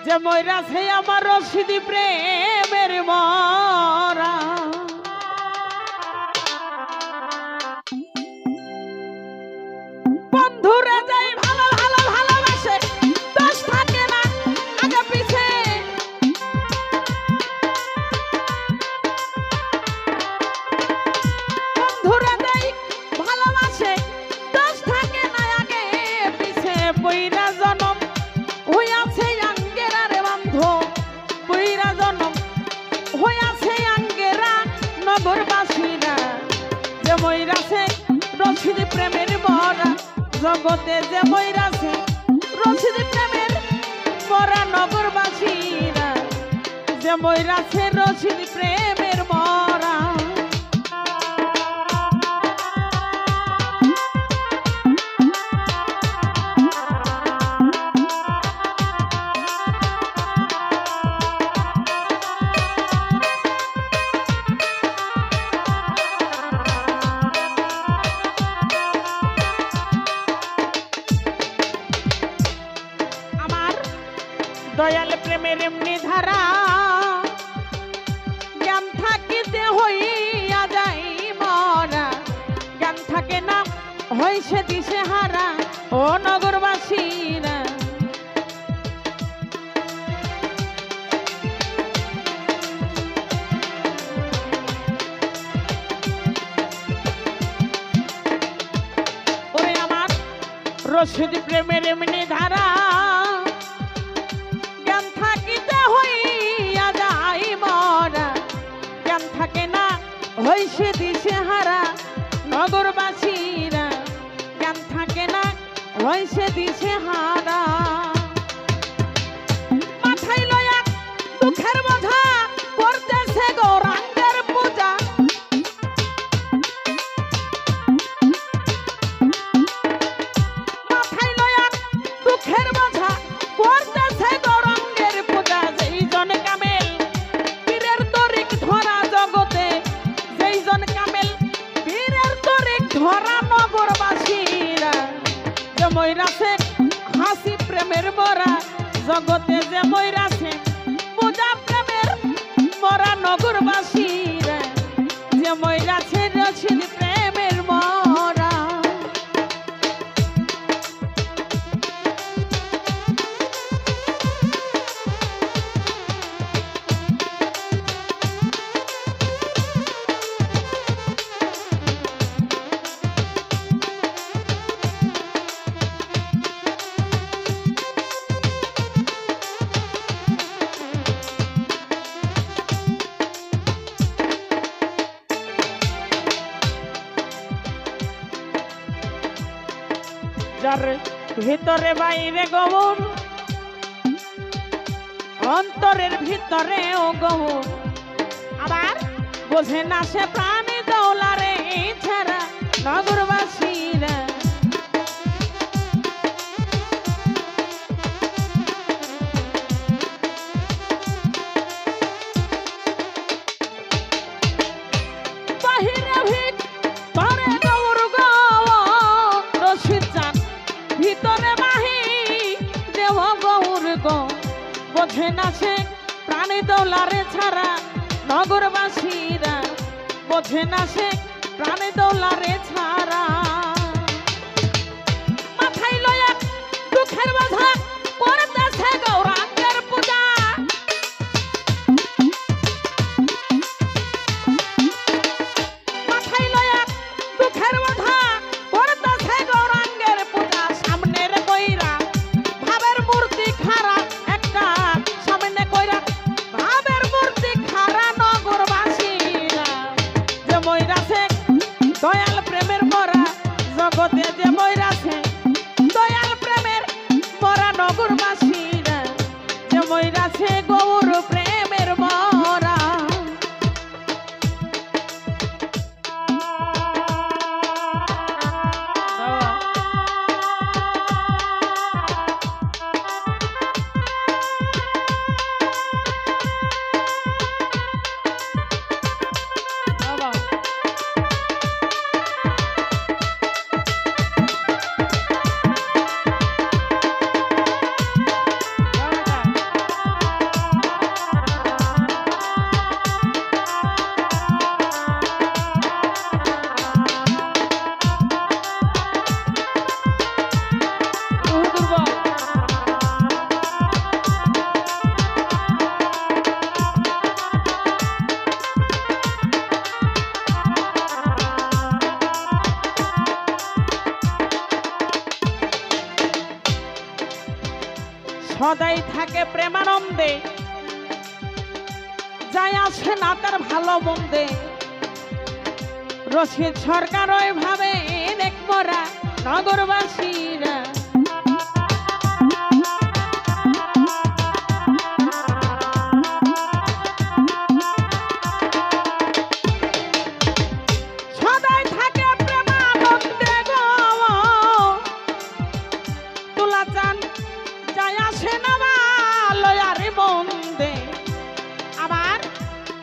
যে ময়রাছে আমার রশিদি প্রেমের মরা বন্ধুরা যাই ভালো ভালো ভালোবাসে দোষ থাকে না আগে পিছে বন্ধুরা যাই ভালোবাসে দোষ থাকে না আগে পিছে পইরা জনম হইয়াছে আঙ্গেরা রে বন্ধু পইরা জনম হইয়াছে আঙ্গেরা নগরবাসীরা যে ময়রাছে রশিদি প্রেমের মরা জগতে যে ময়রাছে রশিদি প্রেমের মরা নগরবাসীরা যে ময়রাছে রশিদি প্রেমের মরা দয়াল প্রেমের এমনি ধারা জ্ঞান থাকিতে হইয়া যাই মরা জ্ঞান থাকে না হইছে দিশে হারা ও নগরবাসীরা ওরে আমার রশিদি প্রেমের এমনি ধারা থাকে না হইছে দিশে হারা নগরবাসীরা জ্ঞান থাকে না হইছে দিশে হারা মাথায় লয়া দুঃখের বোঝা করতেছে গৌরাঙ্গের পূজা মাথায় লয়া দুঃখের বোঝা করতেছে গৌরাঙ্গের পূজা যেই জন কামেল পীরের তরিক ধরা ধরা নগরবাসীরা যে ময়রাছে হাসি প্রেমের মরা জগতে যে ময়রাছে পূজা প্রেমের মরা নগরবাসীরা যে ময়রাছে রশিদি প্রেমের মরা যার ভিতরে বাইরে গৌর অন্তরের ভিতরে ও গৌর আবার বোঝে না সে প্রাণী দৌলারে ছাড়া নগরবাসীরা ভিতরে বাহি দেহ গৌর গো বোঝে না সে প্রাণী দৌলারে ছাড়া নগরবাসীরা বোঝে না সে প্রাণী দৌলারে ছাড়া মাথায় লয়া দুঃখের বোঝা করতেছে গৌরাঙ্গের পূজা মাথায় লয়া দুঃখের বোঝা করতেছে গৌরাঙ্গের পূজা সামনের কইরা ভাবের মূর্তি খাড়া একটা সামনে কইরা ভাবের মূর্তি খাড়া নগরবাসীরা যে ময়রাছে দয়াল প্রেমের মরা জগতে যে ময়রাছে দয়াল প্রেমের মরা নগরবাসীরা যে ময়রাছে গৌর প্রেমের মরা প্রেমানন্দে যায় আসে না তার ভালো মন্দে রশিদ সরকার ওইভাবে দেখ মোরা নগরবাসীরা সদাই থাকে প্রেমানন্দে গো তুলা চান যায় আসে না ভালো আর মন্দে আবার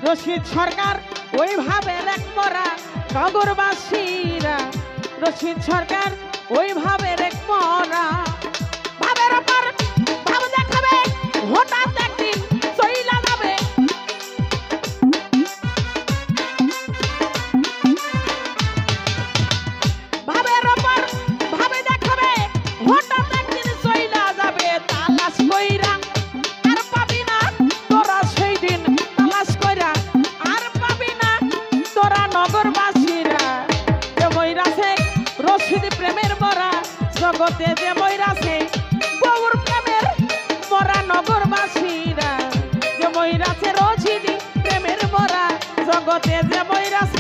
রশিদ সরকার ওইভাবে রেখ মরা নগরবাসীরা রশিদ সরকার ওইভাবে রেখ মরা ভাবের ওপর ভাব দেখাবে হঠাৎ একদিন চইলা যাবে ভাবের ওপর ভাবে দেখাবে হঠাৎ একদিন চইলা যাবে তালাশ কইরা আর পাবি না তোরা সেই দিন তালাশ কইরা আর পাবি না তোরা নগরবাসীরা যে মইরাছে রশিদ প্রেমের মরা জগতে যে মইরাছে গৌর প্রেমের মরা নগরবাসীরা যে মইরাছে রশিদ প্রেমের মরা জগতে যে মইরাছে